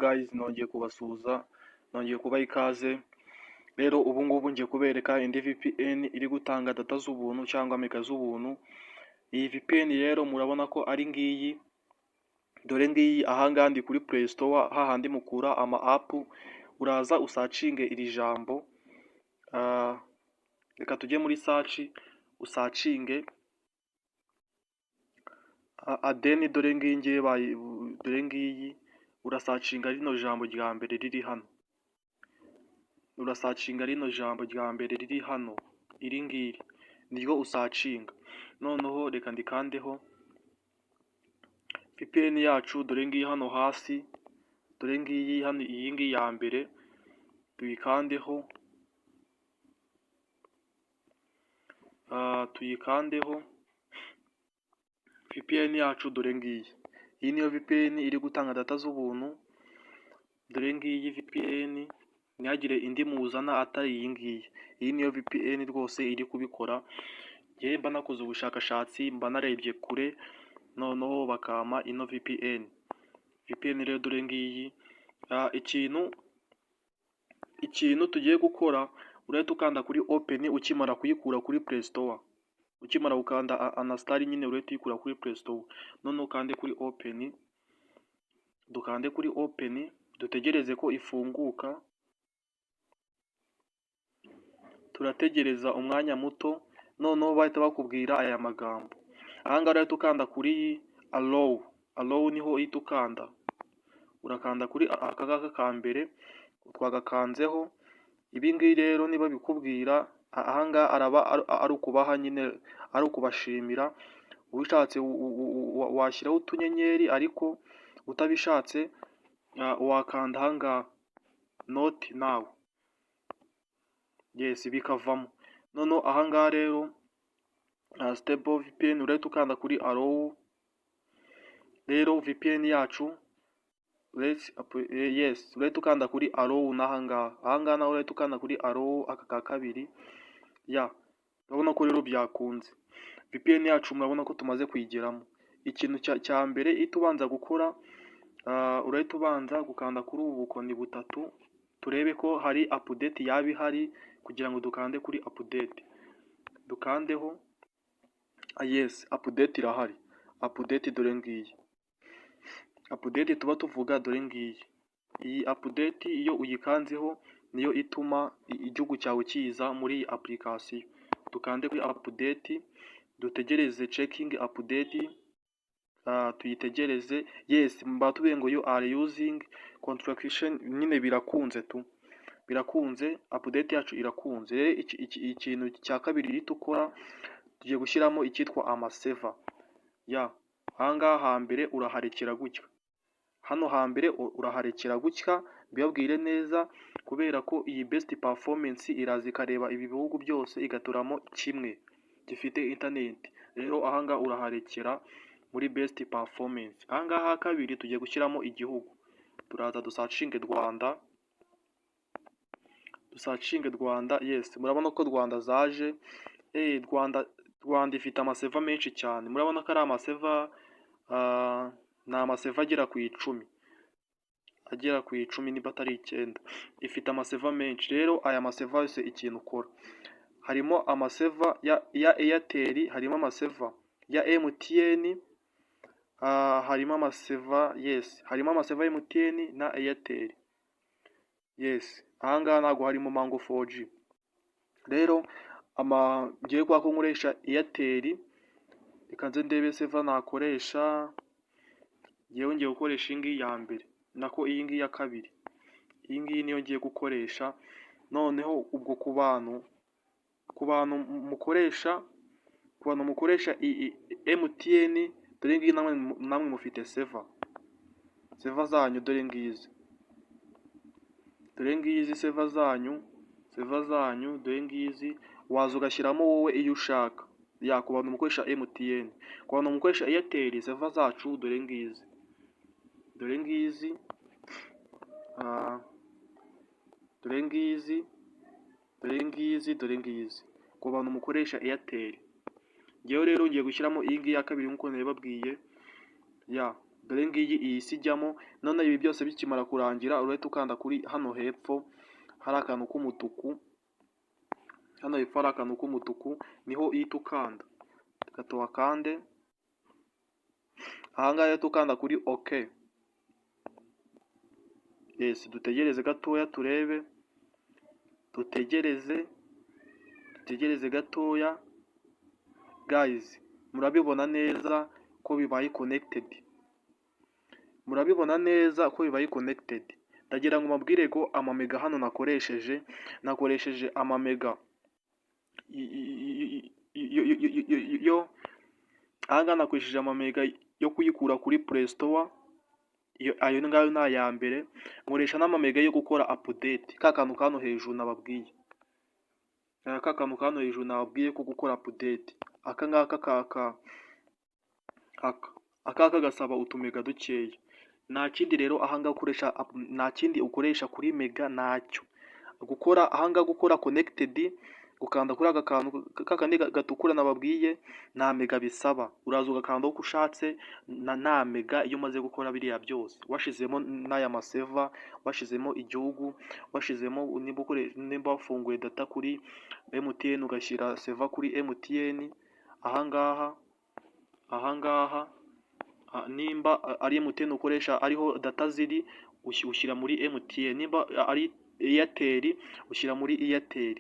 guys, nongeye kubasuhuza, nongeye kubaha ikaze. Rero ubu ngubu ngiye kubereka indi VPN iri gutanga data z'ubuntu cyangwa mega z'ubuntu. Iyi VPN rero murabona ko ari ngiyi, dore ngiyi ahangaha ndi kuri Play Store, hahandi mukura ama app, uraza usacinge iri jambo. Reka tujye muri search, usacinge adeni, dore ngiyi urasacinga rino jambo rya mbere riri hano. Urasacinga rino jambo rya mbere riri hano, iri ngiri niryo usacinga. Noneho reka ndikandeho VPN yacu, dore ngiyi hano hasi, dore ngiyi hano, iyi ngiyi ya mbere tuyikandeho. Tuyikandeho VPN yacu, dore ngiyi. Iyi niyo VPN iri gutanga data z'ubuntu, dore ngiyi VPN, ntihagire indi muzana atari iyi ngiyi. Iyi niyo VPN rwose iri kubikora. Njyewe mba nakoze ubushakashatsi, mba narebye kure, noneho bakama ino VPN. VPN rero dore ngiyi. Ikintu tugiye gukora, urahita ukanda kuri open ukimara kuyikura kuri Play Store. Ukimara gukanda uninstall nyine urahita uyikura kuri Play Store. Noneho ukande kuri open, dukande kuri open, dutegereze ko ifunguka. Turategereza umwanya muto, noneho bahita bakubwira aya magambo. Ahangaha urahita ukanda kuri allow. Allow niho uhita ukanda. Urakanda kuri aka ngaka ka mbere, twagakanzeho. Ibi ngibi rero niba bikubwira, ahangaha araba ari ukubaha nyine, ari ukubashimira. Ubishatse washyiraho utunyenyeri, ariko utabishatse wakanda ahangaha not now. Yes, bikavamo. Noneho ahangaha rero stable VPN urahita ukanda kuri allow. Rero VPN yacu, yes, urahita ukanda kuri allow n'ahangaha. Ahangaha naho urahita ukanda kuri allow, aka ka kabiri. Urabona ko rero byakunze. VPN yacu murabona ko tumaze kuyigeramo. Ikintu cya mbere ihita ubanza gukora, urahita ubanza gukanda kuri ubu bukoni butatu, turebe ko hari update yaba ihari, kugira ngo dukande kuri update. Dukandeho. Yes, update irahari. Update dore ngiyi. Update tuba tuvuga dore ngiyi. Iyi update iyo uyikanzeho niyo ituma igihugu cyawe kiza muri iyi application. Dukande kuri update, dutegereze checking update. Tuyitegereze. Yes, mbatubwiye ngo you are using contraction, nyine birakunze tu. Birakunze, update yacu irakunze. Rero ikintu cya kabiri rito ukora, tugiye gushyiramo icyitwa amaseva. Ahangaha hambere uraharekera gutya. Hano hambere uraharekera gutya, bibabwire neza, kubera ko iyi best performance iraza ikareba ibi bihugu byose igaturamo kimwe gifite internet. Rero ahangaha uraharekera muri best performance. Ahangaha kabiri tugiye gushyiramo igihugu. Turaza dusacinge Rwanda. Dusacinge Rwanda. Yes, murabona ko Rwanda zaje. Rwanda ifite amaseva menshi cyane. Murabona ko ari amaseva, ni amaseva agera ku 10. Agera ku 10 niba atari 9. Ifite amaseva menshi. Rero aya maseva yose ikintu ukora, harimo amaseva ya Airtel, harimo amaseva ya MTN, harimo amaseva, yes, harimo amaseva ya MTN na Airtel. Yes, ahangaha ntabwo harimo Mango 4G. Rero ngiye kwa ko nkoresha Airtel, reka nze ndebe seva nakoresha. Ngiye gukoresha iyi ngiyi ya mbere, nako iyi ngiyi ya kabiri. Iyi ngiyi niyo ngiye gukoresha. Noneho ubwo ku bantu mukoresha MTN, dore ngiyi namwe mufite seva zanyu, dore ngizi. Dore ngizi seva zanyu, dore ngizi. Waza ugashyiramo wowe iyo ushaka. Ku bantu mukoresha MTN. Ku bantu mukoresha Airtel, seva zacu dore ngizi. Dore ngizi. Dore ngizi. Dore ngizi, dore ngizi. Ku bantu mukoresha Airtel. Ngewe rero ngiye gushyiramo iyi ngiyi ya kabiri nk'uko nabibabwiye. dore ngiyi iyi si ijyamo. None ibi byose bikimara kurangira urahita ukanda kuri hano hepfo hari akantu k'umutuku, hano hepfo hari akantu k'umutuku niho uhita ukanda, reka tuhakande. Ahangaha uhita ukanda kuri OK. Yes, dutegereze gatoya turebe, dutegereze gatoya. Guys, murabibona neza ko bibaye connected, murabibona neza ko bibaye connected. Ndagira ngo mabwire ko amamega hano nakoresheje amamega yo ahangaha nakoresheje amamega yo kuyikura kuri Play Store. Ayo ngayo ni aya mbere. Nkoresha n'amamega yo gukora update, ka kantu kano hejuru nababwiye, ka kantu kano hejuru nababwiye ko gukora update. Aka ngaka aka gasaba utumega dukeya. Nta kindi rero ahangaha ukoresha, nta kindi ukoresha kuri mega ntacyo. Gukora ahangaha gukora connected, gukanda kuri aka kantu kakandi gatukura nababwiye, nta mega bisaba. Uraza ugakanda uko ushatse, nta mega iyo umaze gukora biriya byose. Washizemo n'aya maseva, washizemo igihugu, washizemo nimba wafunguye data kuri MTN ugashyira seva kuri MTN. Ahangaha nimba ari MTN ukoresha ariho data ziri, ushyira muri MTN. Nimba ari Airtel ushyira muri Airtel.